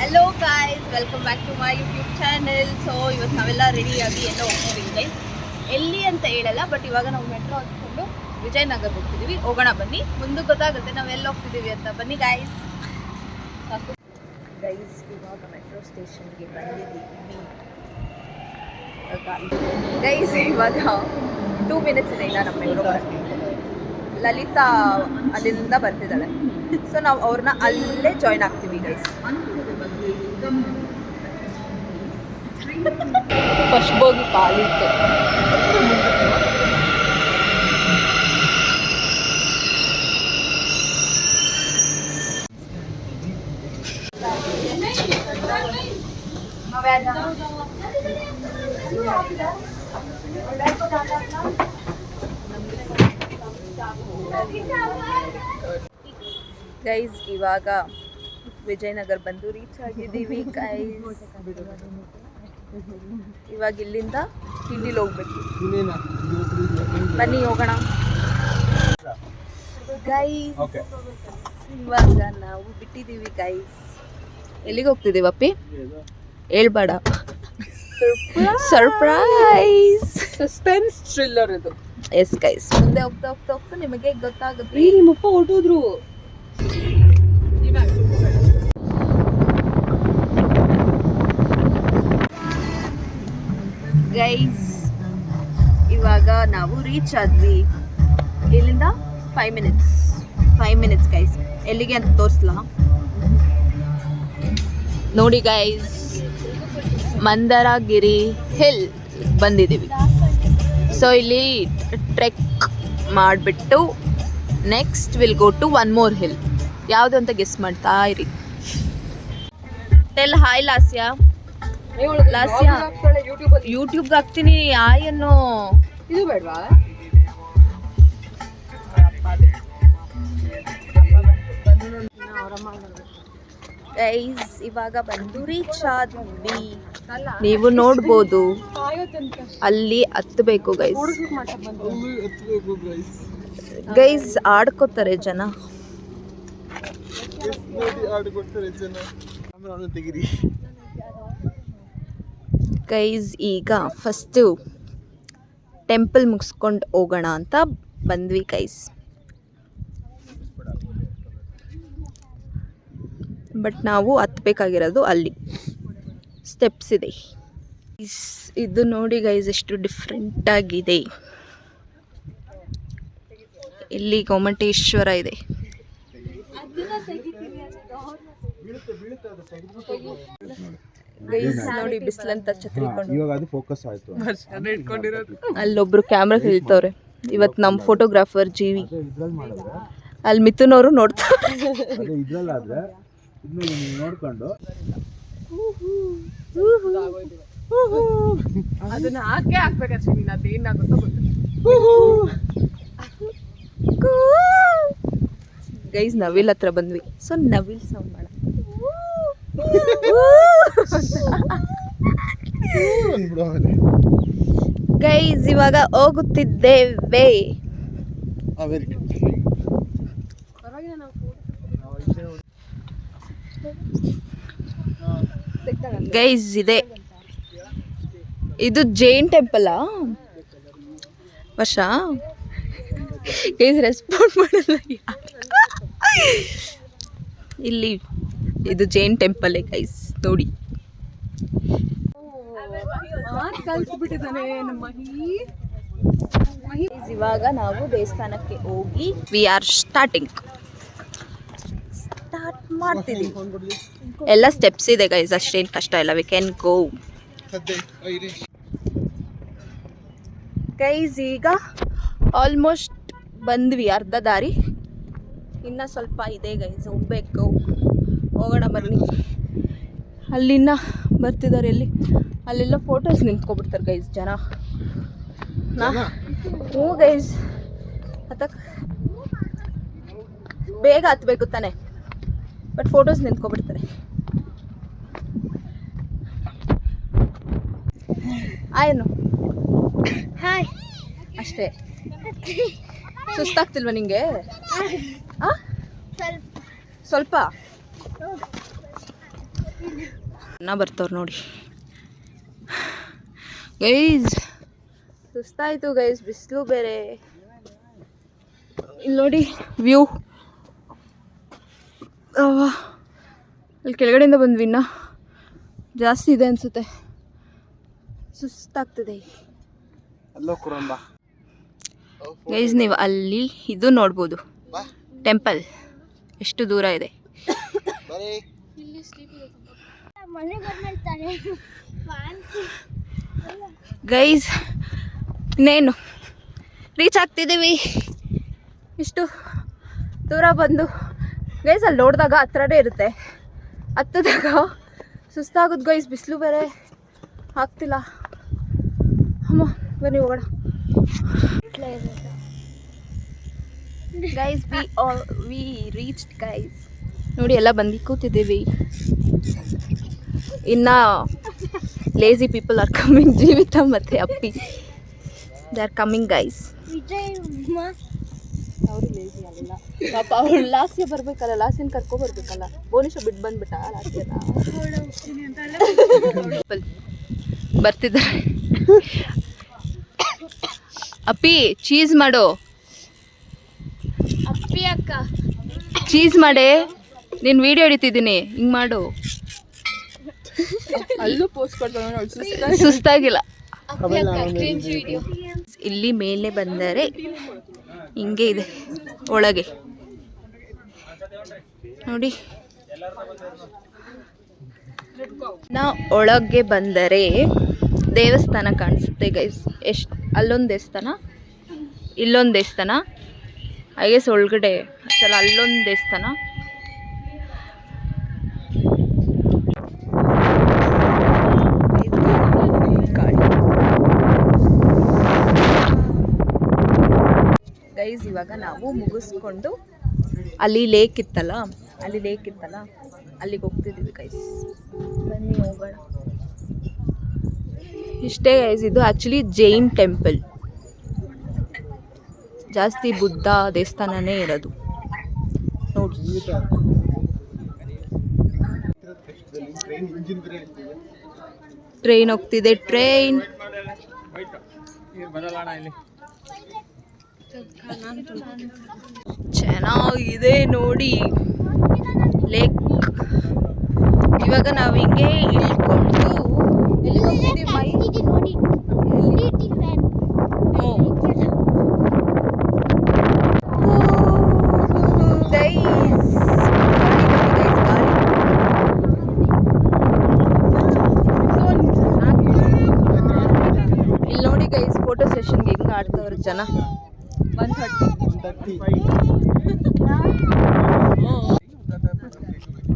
Hello guys, welcome back to my YouTube channel. So ಇವತ್ತು ನಾವೆಲ್ಲ ರೆಡಿಯಾಗಿ ಎಲ್ಲ ಹೋಗ್ತಿದ್ದೀವಿ ಗೈಸ್. ಎಲ್ಲಿ ಅಂತ ಹೇಳಲ್ಲ, ಬಟ್ ಇವಾಗ ನಾವು ಮೆಟ್ರೋ ಹತ್ಕೊಂಡು ವಿಜಯನಗರ ಹೋಗ್ತಿದ್ದೀವಿ. ಹೋಗೋಣ ಬನ್ನಿ, ಮುಂದೆ ಗೊತ್ತಾಗುತ್ತೆ ನಾವೆಲ್ಲ ಹೋಗ್ತಿದ್ದೀವಿ ಅಂತ. ಬನ್ನಿ ಗಾಯ್ಸ್. ಗೈಸ್, ಇವಾಗ ಮೆಟ್ರೋ ಸ್ಟೇಷನ್ಗೆ ಬಂದಿದ್ದೀವಿ ಗೈಸ್. ಇವಾಗ 2 ಮಿನಿಟ್ಸ್ ಇದೆ ಇಲ್ಲ ನಮ್ಮ ಮೆಟ್ರೋ. ಲಲಿತಾ ಅಲ್ಲಿಂದ ಬರ್ತಿದ್ದಾಳೆ. ಸೊ ನಾವು ಅವ್ರನ್ನ ಅಲ್ಲೇ ಜಾಯ್ನ್ ಆಗ್ತೀವಿ ಗೈಸ್. ಫಸ್ಟ್ ಬೋಗಿ ಕಾಲಿತ್ತು. ಗೈಸ್, ಇವಾಗ ವಿಜಯನಗರ ಬಂದು ರೀಚ್ ಆಗಿದ್ದೀವಿ ಗೈಸ್. ಇವಾಗ ಇಲ್ಲಿಂದ ಕಿಂಡಿಲಿ ಹೋಗ್ಬೇಕು. ಬನ್ನಿ ಹೋಗೋಣ ಗೈಸ್. ಇವಾಗ ನಾವು ಬಿಟ್ಟಿದ್ದೀವಿ ಗೈಸ್. ಎಲ್ಲಿಗೆ ಹೋಗ್ತಿದ್ದೀವಿ ಅಪ್ಪಿ? ಹೇಳ್ಬೇಡ. ಸರ್ಪ್ರೈಸ್, ಸಸ್ಪೆನ್ಸ್ ಥ್ರಿಲ್ಲರ್ ಇದು. ಎಸ್ ಗೈಸ್, ಮುಂದೆ ಹೋಗ್ತಾ ಹೋಗ್ತಾ ಹೋಗ್ತಾ ನಿಮಗೆ ಗೊತ್ತಾಗುತ್ತೆ. ನಿಮ್ಮಪ್ಪ ಹೊರಟೋದ್ರು ಗೈಸ್. ಇವಾಗ ನಾವು ರೀಚ್ ಆದ್ವಿ. ಇಲ್ಲಿಂದ 5 ಮಿನಿಟ್ಸ್ ಗೈಸ್. ಎಲ್ಲಿಗೆ ಅಂತ ತೋರಿಸ್ಲಾ ನೋಡಿ ಗೈಸ್. ಮಂದರಗಿರಿ ಹಿಲ್ ಬಂದಿದ್ದೀವಿ. ಸೊ ಇಲ್ಲಿ ಟ್ರೆಕ್ ಮಾಡಿಬಿಟ್ಟು next will go to one more hill. ಯಾವುದು ಅಂತ ಗೆಸ್ ಮಾಡ್ತಾ ಇರಿ. Tell hi ಲಾಸ್ಯಾ. ಲಾಸ್ಯಾ ಯೂಟ್ಯೂಬ್ಗೆ ಹಾಕ್ತೀನಿ. ಆಯನ್ನು ಇದು ಬೇಡವಾ? ಗೈಸ್, ಇವಾಗ ಬಂದು ರೀಚ್ ಆದ್ವಿ. ನೀವು ನೋಡ್ಬೋದು ಅಲ್ಲಿ ಹತ್ತಬೇಕು ಗೈಸ್. ಗೈಸ್ ಆಡ್ಕೋತಾರೆ ಜನ. ಗೈಸ್, ಈಗ ಫಸ್ಟು ಟೆಂಪಲ್ ಮುಗಿಸ್ಕೊಂಡು ಹೋಗೋಣ ಅಂತ ಬಂದ್ವಿ ಗೈಸ್. ಬಟ್ ನಾವು ಹತ್ಬೇಕಾಗಿರೋದು ಅಲ್ಲಿ ಸ್ಟೆಪ್ಸ್ ಇದೆ. ಇದು ನೋಡಿ ಗೈಸ್, ಎಷ್ಟು ಡಿಫ್ರೆಂಟ್ ಆಗಿದೆ. ಇಲ್ಲಿ ಗೊಮ್ಮಟೇಶ್ವರ ಇದೆ. ಗೈಸ್ ನೋಡಿ, ಬಿಸಿಲಂತ ಛತ್ರಿ ಅಲ್ಲೊಬ್ರು ಕ್ಯಾಮ್ರಾ ಹಿಡಿತವ್ರೆ. ಇವತ್ತು ನಮ್ಮ ಫೋಟೋಗ್ರಾಫರ್ ಜೀವಿ. ಅಲ್ಲಿ ಮಿಥುನವರು ನೋಡ್ತಾರೆ. ನೋಡ್ಕೊಂಡು ಅದನ್ನ ಹಾಕೇ ಹಾಕ್ಬೇಕಷ್ಟೇ. ನೀನು ಅದೇನಾಗುತ್ತೋ ಗೊತ್ತಿಲ್ಲ ಗೈಸ್. ನವಿಲ್ ಹತ್ರ ಬಂದ್ವಿ. ಸೊ ನವಿಲ್ ಸೌಂಡ್ ಮಾಡ ಗೈಸ್. ಇವಾಗ ಹೋಗುತ್ತಿದ್ದೇವೆ. ಗೈಸ್ ಇದು ಜೈನ್ ಟೆಂಪಲ್ಲಾ ವರ್ಷ? ಗೈಸ್ ರೆಸ್ಪಾಂಡ್ ಮಾಡಲ್ಲ. ಇಲ್ಲಿ ಇದು ಜೈನ್ ಟೆಂಪಲ್ ಗೈಸ್, ನೋಡಿ. ಇವಾಗ ನಾವು ದೇವಸ್ಥಾನಕ್ಕೆ ಹೋಗಿ ವಿ ಆರ್ ಸ್ಟಾರ್ಟ್ ಮಾಡ್ತಿದ್ದೀವಿ. ಎಲ್ಲ ಸ್ಟೆಪ್ಸ್ ಇದೆ ಗೈಸ್, ಅಷ್ಟೇನು ಕಷ್ಟ ಇಲ್ಲ. We can go guys. ಈಗ ಆಲ್ಮೋಸ್ಟ್ ಬಂದ್ವಿ, ಅರ್ಧ ದಾರಿ. ಇನ್ನು ಸ್ವಲ್ಪ ಇದೆ ಗೈಸ್, ಹೋಗ್ಬೇಕು. ಹೋಗೋಣ ಬನ್ನಿ. ಅಲ್ಲಿನ್ನ ಬರ್ತಿದ್ದಾರೆ. ಅಲ್ಲೆಲ್ಲ ಫೋಟೋಸ್ ನಿಂತ್ಕೊಬಿಡ್ತಾರೆ ಗೈಸ್ ಜನ. ಹ್ಞೂ ಗೈಸ್, ಬೇಗ ಹತ್ಬೇಕು ತಾನೆ, ಬಟ್ ಫೋಟೋಸ್ ನಿಂತ್ಕೊಬಿಡ್ತಾರೆ. ಆಯ್ನು ಹಾಯ್ ಅಷ್ಟೇ. ಸುಸ್ತಾಗ್ತಿಲ್ವಾ ನಿಂಗೆ? ಸ್ವಲ್ಪ ಬರ್ತಾವ್ರು ನೋಡಿ ಗೈಸ್. ಸುಸ್ತಾಯಿತು ಗೈಸ್, ಬಿಸಿಲು ಬೇರೆ. ಇಲ್ಲಿ ನೋಡಿ ವ್ಯೂ. ಅಲ್ಲಿ ಕೆಳಗಡೆಯಿಂದ ಬಂದ್ವಿ, ಇನ್ನು ಜಾಸ್ತಿ ಇದೆ ಅನಿಸುತ್ತೆ. ಸುಸ್ತಾಗ್ತದೆ ಗೈಸ್. ನೀವು ಅಲ್ಲಿ ಇದು ನೋಡ್ಬೋದು, ಟೆಂಪಲ್ ಎಷ್ಟು ದೂರ ಇದೆ. ಗೈಸ್ ಇನ್ನೇನು ರೀಚ್ ಆಗ್ತಿದ್ದೀವಿ. ಇಷ್ಟು ದೂರ ಬಂದು ಗೈಸ್ ಅಲ್ಲಿ ನೋಡಿದಾಗ ಹತ್ರನೇ ಇರುತ್ತೆ, ಹತ್ತದಾಗ ಸುಸ್ತಾಗೋದು ಗೈಸ್. ಬಿಸಿಲು ಬೇರೆ ಆಗ್ತಿಲ್ಲ. ಅಮ್ಮ ಬನ್ನಿ ಹೋಗೋಣ ಗೈಸ್. V reached guys. ನೋಡಿ ಎಲ್ಲ ಬಂದು ಕೂತಿದ್ದೀವಿ. ಇನ್ನು ಲೇಜಿ ಪೀಪಲ್ ಆರ್ ಕಮ್ಮಿಂಗ್. ಜೀವಿತ ಮತ್ತು ಅಪ್ಪಿ ದೇ ಆರ್ ಕಮ್ಮಿಂಗ್ ಗೈಸ್. ಅವರು ಲೇಜಿ ಅಲ್ಲ ಪಾಪ, ಅವಳು ಲಾಸ್ಯ ಬರ್ಬೇಕಲ್ಲ, ಲಾಸ್ಯನ ಕರ್ಕೊ ಬರ್ಬೇಕಲ್ಲ. ಬೋನಿಶ ಬಿಟ್ಟು ಬಂದ್ಬಿಟ್ಟ ಲಾಸ್ಯನ. ಬರ್ತಿದ್ದಾರೆ. ಅಪ್ಪಿ ಚೀಸ್ ಮಾಡು. ಅಪ್ಪಿ ಅಕ್ಕ ಚೀಸ್ ಮಾಡೇ, ನೀನು ವಿಡಿಯೋ ಹಿಡಿತಿದ್ದೀನಿ, ಹಿಂಗೆ ಮಾಡು. ಅಲ್ಲೂ ಪೋಸ್ಟ್ ಕೊಡ್ತಾಳೆ, ಸುಸ್ತಾಗಿಲ್ಲ. ಇಲ್ಲಿ ಮೇಲೆ ಬಂದರೆ ಹಿಂಗೆ ಇದೆ ಒಳಗೆ ನೋಡಿ. ನಾವು ಒಳಗೆ ಬಂದರೆ ದೇವಸ್ಥಾನ ಕಾಣಿಸುತ್ತೆ ಗೈಸ್. ಎಷ್ಟು ಅಲ್ಲೊಂದು ದೇವಸ್ಥಾನ, ಇಲ್ಲೊಂದು ದೇವಸ್ಥಾನ, ಐ ಗೆಸ್ ಒಳಗಡೆ ಅಸಲ ಅಲ್ಲೊಂದು ದೇವಸ್ಥಾನ. ಗೈಸ್ ಇವಾಗ ನಾವು ಮುಗಿಸ್ಕೊಂಡು ಅಲ್ಲಿ ಲೇಕ್ ಇತ್ತಲ್ಲ, ಅಲ್ಲಿಗೆ ಹೋಗ್ತಿದ್ದೀವಿ ಗೈಸ್. ಬನ್ನಿ ಹೋಗೋಣ. ಇಷ್ಟೇ ಗೈಸ್. ಇದು ಆ್ಯಕ್ಚುಲಿ ಜೈನ್ ಟೆಂಪಲ್, ಜಾಸ್ತಿ ಬುದ್ಧ ದೇವಸ್ಥಾನನೇ ಇರೋದು ನೋಡಿ. ಟ್ರೈನ್ ಹೋಗ್ತಿದೆ, ಟ್ರೈನ್. ಚೆನ್ನಾಗಿದೆ ನೋಡಿ ಲೇಕ್. ಇವಾಗ ನಾವು ಹಿಂಗೆ ಇಳ್ಕೊಂಡು ಎಲ್ಲಿ ಹೋಗ್ತಿದ್ದೀವಿ ಮೈ ಇಲ್ಲಿ ನೋಡಿ ಗೈಸ್. ಫೋಟೋ ಸೆಷನ್ಗೆ ಹೆಂಗೆ ಆಡ್ತವ್ರ ಜನ. 130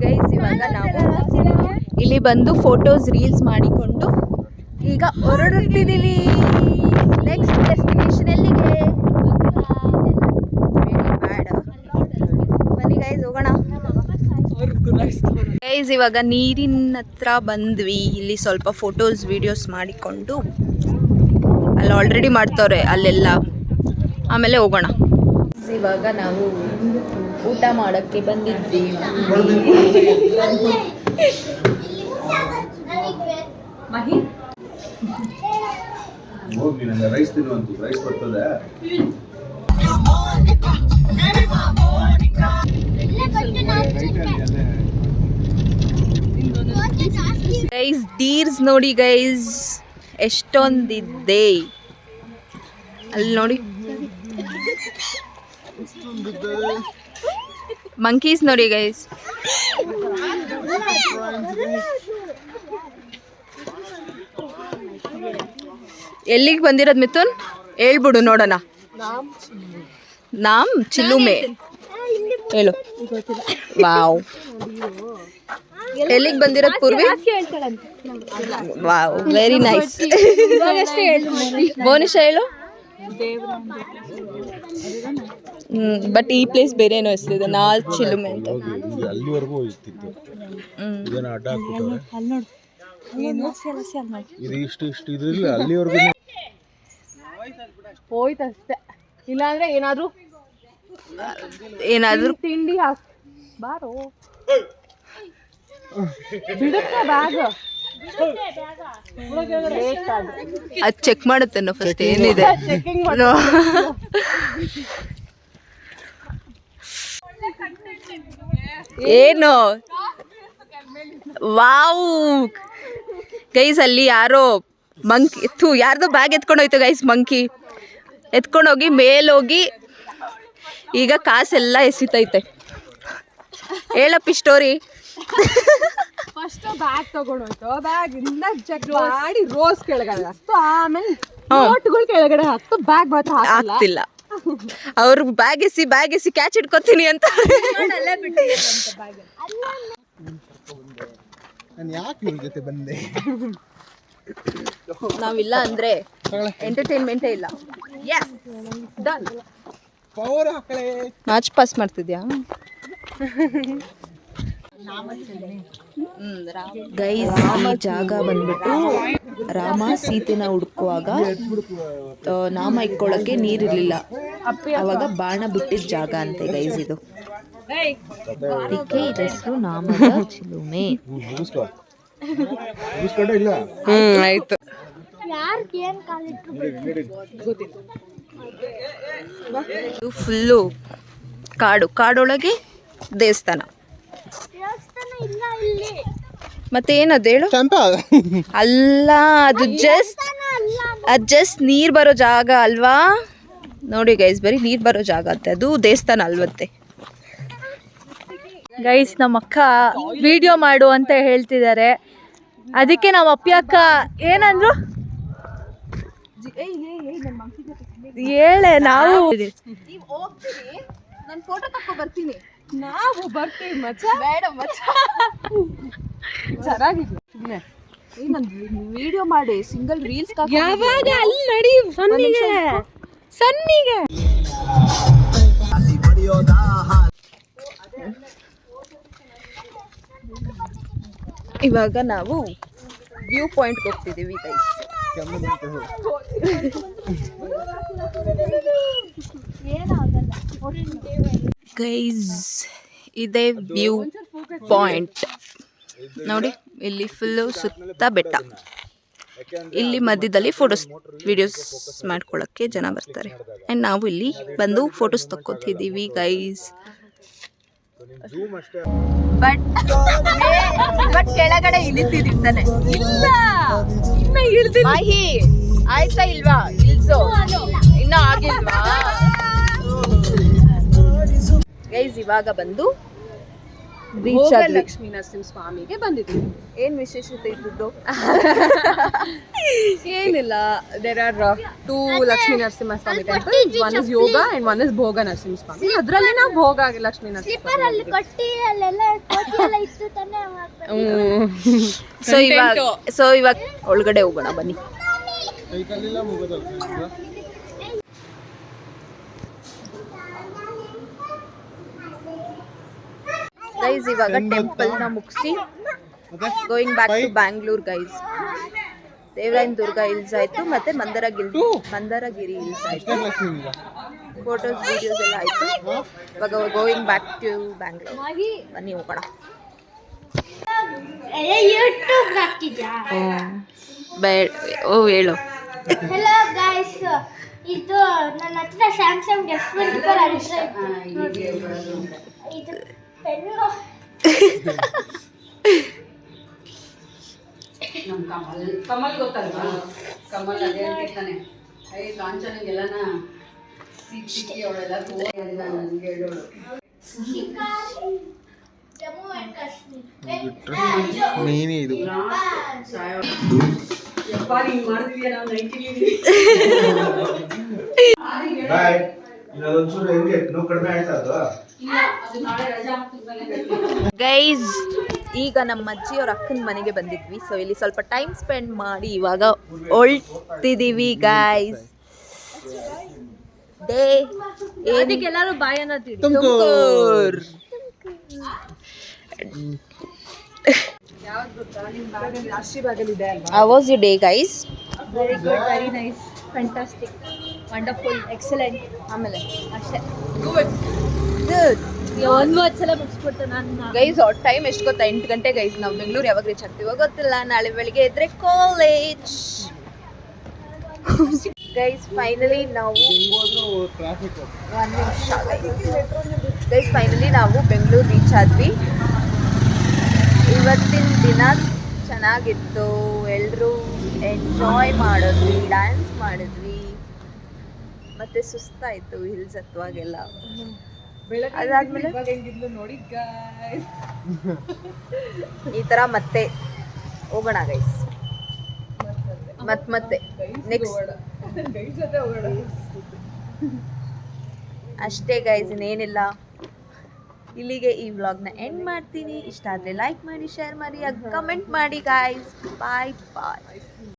ಗೈಸ್. ಇವಾಗ ನಾವು ಇಲ್ಲಿ ಬಂದು ಫೋಟೋಸ್ ರೀಲ್ಸ್ ಮಾಡಿಕೊಂಡು ಈಗ ಹೊರಡ್ತಿದ್ದೀವಿ. ನೆಕ್ಸ್ಟ್ ಡೆಸ್ಟಿನೇಷನ್ ಎಲ್ಲಿಗೆ? ಬನ್ನಿ ಗೈಸ್ ಹೋಗೋಣ. ಗೈಸ್ ಇವಾಗ ನೀರಿನ ಹತ್ರ ಬಂದ್ವಿ. ಇಲ್ಲಿ ಸ್ವಲ್ಪ ಫೋಟೋಸ್ ವಿಡಿಯೋಸ್ ಮಾಡಿಕೊಂಡು, ಅಲ್ಲಿ ಆಲ್ರೆಡಿ ಮಾಡ್ತವ್ರೆ ಅಲ್ಲೆಲ್ಲ, ಆಮೇಲೆ ಹೋಗೋಣ. ಇವಾಗ ನಾವು ಊಟ ಮಾಡೋಕ್ಕೆ ಬಂದಿದ್ವಿ. ರೈಸ್ ತಿನ್ನುವಂತ ರೈಸ್ ಬರ್ತದೆ. ಗೈಸ್ ಡೀರ್ಸ್ ನೋಡಿ ಗೈಸ್, ಎಷ್ಟೊಂದಿದೆ ಅಲ್ಲಿ ನೋಡಿ. ಮಂಕೀಸ್ ನೋಡಿ ಗೈಸ್. ಎಲ್ಲಿಗೆ ಬಂದಿರೋದು ಮಿಥುನ್ ಹೇಳ್ಬಿಡು ನೋಡೋಣ. ನಾಮ್ ಚಿಲ್ಲುಮೆ ಹೇಳು. ವಾವ್. ಎಲ್ಲಿಗೆ ಬಂದಿರೋದು Purvi? Wow very nice. Bonisha ಹೇಳು. ಬಟ್ ಈ ಪ್ಲೇಸ್ ಬೇರೆ ಏನೋ ಹೆಸರಿದೆ, ನಾಲ್ ಚಿಲುಮೆ ಅಂತ. ಅಲ್ಲಿವರೆಗೂ ಹೋಗ್ತಿತ್ತು, ಇದನ್ನ ಅಡ್ಡ ಹಾಕ್ಬಿಟ್ಟವ್ರೆ. ಇದು ಇಷ್ಟು ಇದಿಲ್ಲ, ಅಲ್ಲಿವರೆಗೂ ಹೋಯ್ತಷ್ಟೇ. ಇಲ್ಲಾಂದ್ರೆ ಏನಾದ್ರೂ ಏನಾದ್ರೂ ತಿಂಡಿ ಹಾಕ್ ಬಾರೋ. ಬಿಡುತ್ತೆ ಬ್ಯಾಗ್. ಅದು ಚೆಕ್ ಮಾಡುತ್ತೇನೋ ಫಸ್ಟ್ ಏನಿದೆ. ಏನು ವಾವ್ ಗೈಸ್, ಅಲ್ಲಿ ಯಾರೋ ಮಂಕಿ ಯಾರ್ದೋ ಬ್ಯಾಗ್ ಎತ್ಕೊಂಡೋಯ್ತು ಗೈಸ್. ಮಂಕಿ ಎತ್ಕೊಂಡೋಗಿ ಮೇಲೋಗಿ ಈಗ ಕಾಸೆಲ್ಲ ಎಸಿತೈತೆ. ಹೇಳಪ್ಪಿ ಸ್ಟೋರಿ. ಫಸ್ಟ್ ಬ್ಯಾಗ್ ತಗೊಂಡೋಯ್ತು, ಬ್ಯಾಗ್ ಇಂದ ಚೆಕ್ ಮಾಡಿ ರೋಸ್ ಕೆಳಗಡೆ ಹಾಕ್ತು, ಆಮೇಲೆ ನೋಟ್ಗಳು ಕೆಳಗಡೆ ಹಾಕ್ತು, ಬ್ಯಾಗ್ ಮಾತ್ರ ಆಗ್ತಿಲ್ಲ. ಅವ್ರು ಬ್ಯಾಗ್ ಎಸಿ ಕ್ಯಾಚ್ ಇಟ್ಕೊತೀನಿ ಅಂತ. ನಾನು ಯಾಕೆ ಇವ್ರ ಜೊತೆ ಬಂದೆ? ನಾವಿಲ್ಲ ಅಂದ್ರೆ ಎಂಟರ್ಟೈನ್ಮೆಂಟೇ ಇಲ್ಲ. ಡನ್. ಮ್ಯಾಚ್ ಪಾಸ್ ಮಾಡ್ತಿದ್ಯಾ ಗೈಸ್? ಈ ಜಾಗ ಬಂದ್ಬಿಟ್ಟು ರಾಮ ಸೀತೆನ ಹುಡುಕುವಾಗ ನಾಮ ಇಟ್ಕೊಳ್ಳೋಕೆ ನೀರಿರ್ಲಿಲ್ಲ, ಅವಾಗ ಬಾಣ ಬಿಟ್ಟಿದ್ದ ಜಾಗ ಅಂತೆ ಗೈಸ್ ಇದು. ಅದಕ್ಕೆ ಇದ್ರ ಹೆಸರು ನಾಮದ ಚಿಲುಮೆ. ಇಲ್ಲ ಆಯ್ತು. ಇದು ಫುಲ್ಲು ಕಾಡೊಳಗೆ ದೇವಸ್ಥಾನ. ಮತ್ತೆ ಏನದು ಹೇಳು? ಅಲ್ಲ, ಅದು ಜಸ್ಟ್ ನೀರ್ ಬರೋ ಜಾಗ ಅಲ್ವಾ? ನೋಡಿ ಗೈಸ್, ಬರೀ ನೀರ್ ಬರೋ ಜಾಗ ಅಂತೆ, ಅದು ದೇವಸ್ಥಾನ ಅಲ್ವಂತೆ. ಗೈಸ್, ನಮ್ಮ ಅಕ್ಕ ವಿಡಿಯೋ ಮಾಡು ಅಂತ ಹೇಳ್ತಿದ್ದಾರೆ. ಅದಕ್ಕೆ ನಾವು ಅಪ್ಪಿ ಅಕ್ಕ ಏನಂದ್ರು ಹೇಳೆ, ನಾವು ನಾನು ಫೋಟೋ ತಕ್ಕೊ ಬರ್ತೀನಿ. ನಾವು ಬರ್ತೀವಿ ಮಚ್ಚ. ಬೇಡ ಮಚ್ಚ, ಚೆನ್ನಾಗಿದೆ. ವಿಡಿಯೋ ಮಾಡಿ ಸಿಂಗಲ್ ರೀಲ್ಸ್. ಯಾವಾಗ ಅಲ್ಲಿ ನಡಿ ಸನ್ನಿಗೆ. ಇವಾಗ ನಾವು ವ್ಯೂ ಪಾಯಿಂಟ್ ಹೋಗ್ತಿದ್ದೀವಿ ಗೈಸ್. ಇದೇ ವ್ಯೂ ಪಾಯಿಂಟ್ ನೋಡಿ. ಇಲ್ಲಿ ಫುಲ್ಲು ಸುತ್ತ ಬೆಟ್ಟ. ಇಲ್ಲಿ ಮಧ್ಯದಲ್ಲಿ ವಿಡಿಯೋಸ್ ಮಾಡ್ಕೊಳ್ಳೋಕ್ಕೆ ಜನ ಬರ್ತಾರೆ. ಆ್ಯಂಡ್ ನಾವು ಇಲ್ಲಿ ಬಂದು ಫೋಟೋಸ್ ತಕ್ಕೋತಿದ್ದೀವಿ ಗೈಸ್. ಬಟ್ ಕೆಳಗಡೆ ಇಳಿತಿದ್ದಾನೆ. ಇಲ್ಲ, ಆಯ್ತಾ ಇಲ್ವಾ? ಇಲ್ಸೋ ಇನ್ನೂ ಆಗಿಲ್ವಾ ಗೈಸ್? ಇವಾಗ ಬಂದು ಲಕ್ಷ್ಮೀ ನರಸಿಂಹ ಸ್ವಾಮಿಗೆ ಬಂದಿದ್ದೀವಿ. ಏನ್ ವಿಶೇಷತೆ ಇದ್ದದ್ದು? ಏನಿಲ್ಲ, there are 2 Lakshmi Narasimha Swami temple. One is Yoga and one is Bhoga Narasimha ಸ್ವಾಮಿ. ಅದ್ರಲ್ಲಿ ನಾವು ಭೋಗ ಲಕ್ಷ್ಮೀ ನರಸಿಂಹ ಸೊ ಇವಾಗ ಒಳಗಡೆ ಹೋಗೋಣ ಬನ್ನಿ. ಗೈಸ್, ಇವಾಗ ಟೆಂಪಲ್ ನ ಮುಗಿಸಿ going back to Bangalore guys. Devarayanadurga hills ಆಯ್ತು, ಮತ್ತೆ ಮಂದರಗಿರಿ ಹಿಲ್ಸ್ ಆಯ್ತು, ಫೋಟೋಸ್ ವಿಡಿಯೋಸ್ ಎಲ್ಲ ಆಯ್ತು. ಇವಾಗ ಗೋಯಿಂಗ್ ಬ್ಯಾಕ್ ಟು ಬ್ಯಾಂಗ್ಳೂರ್. ಬನ್ನಿ ಹೋಗೋಣ. ಹೇಳು. ಹಲೋ ಗೈಸ್, ಇದು ನನ್ನ ಹತ್ರ ಸ್ಯಾಮ್ಸಂಗ್ S24 ಅಲ್ಟ್ರಾ ಇದು ಪೆನ್ನು. ಕಮಲ್ ಗೊತ್ತಲ್ವಾ? ಕಮಲ್ ಅದೇ ಅಂತಾನೆ ಲಾಂಛನಿಗೆಲ್ಲನ ಸಿಕ್ಕಿ ಅವಳೆಲ್ಲ ನನಗೆ ಹೇಳೋಳು. ಜಮ್ಮು ಅಂಡ್ ಕಾಶ್ಮೀರ್ ನೀನೇ ಇದು ಮಾಡಿದ್ವಿ ನಾವು ನೈಟಿಲಿ. ಇನ್ನೊಂಚೂರು ಹೆಂಗೆ ನೋವು ಕಡಿಮೆ ಆಯ್ತಾ ಅದು? ಗೈಸ್, ಈಗ ನಮ್ಮ ಅಜ್ಜಿಯವ್ರ ಅಕ್ಕನ ಮನೆಗೆ ಬಂದಿದ್ವಿ. ಸೊ ಇಲ್ಲಿ ಸ್ವಲ್ಪ ಟೈಮ್ ಸ್ಪೆಂಡ್ ಮಾಡಿ ಇವಾಗ ಹೊರಟಿದ್ದೀವಿ ಗೈಸ್. ಎಲ್ಲರೂ ಬಾಯನ್ನ Tumakuru. How was your day guys? Very good, very nice, fantastic, wonderful, excellent. ಆಮೇಲೆ ಅಷ್ಟೇ. ಗುಡ್. ಒಂದು ಸಲ ಮುಗಿಸ್ಬಿಡ್ತು ನಾನು. ಗೈಸ್ ಟೈಮ್ ಎಷ್ಟು ಗೊತ್ತಾ? 8 ಗಂಟೆ ಗೈಸ್. ನಾವು ಬೆಂಗಳೂರು ಯಾವಾಗ ರೀಚ್ ಆಗ್ತೀವೋ ಗೊತ್ತಿಲ್ಲ. ನಾಳೆ ಬೆಳಿಗ್ಗೆ ಎದ್ರೆ ಕಾಲೇಜ್. ಗೈಸ್ ಫೈನಲಿ ನಾವು ಟ್ರಾಫಿಕ್ ಒಂದು ನಿಮಿಷ ಗೈಸ್ ಫೈನಲಿ ನಾವು ಬೆಂಗಳೂರು ರೀಚ್ ಆದ್ವಿ. ಇವತ್ತಿನ ದಿನ ಚೆನ್ನಾಗಿತ್ತು. ಎಲ್ಲರೂ ಎಂಜಾಯ್ ಮಾಡಿದ್ವಿ, ಡ್ಯಾನ್ಸ್ ಮಾಡಿದ್ವಿ, ಮತ್ತೆ ಸುಸ್ತಾಯಿತು ಹಿಲ್ಸ್ ಹತ್ತುವಾಗೆಲ್ಲ. ಅದಾದ್ಮೇಲೆ ನೋಡಿ guys. ಈ ಥರ ಮತ್ತೆ ಹೋಗೋಣ ಗೈಸ್. ಮತ್ತೆ ನೆಕ್ಸ್ಟ್ ಅಷ್ಟೇ ಗೈಸ್, ಇನ್ನೇನಿಲ್ಲ. ಇಲ್ಲಿಗೆ ಈ ವ್ಲಾಗ್ನ ಎಂಡ್ ಮಾಡ್ತೀನಿ. ಇಷ್ಟ ಆದರೆ ಲೈಕ್ ಮಾಡಿ, ಶೇರ್ ಮಾಡಿ, ಕಮೆಂಟ್ ಮಾಡಿ ಗೈಸ್. ಬಾಯ್ ಬಾಯ್.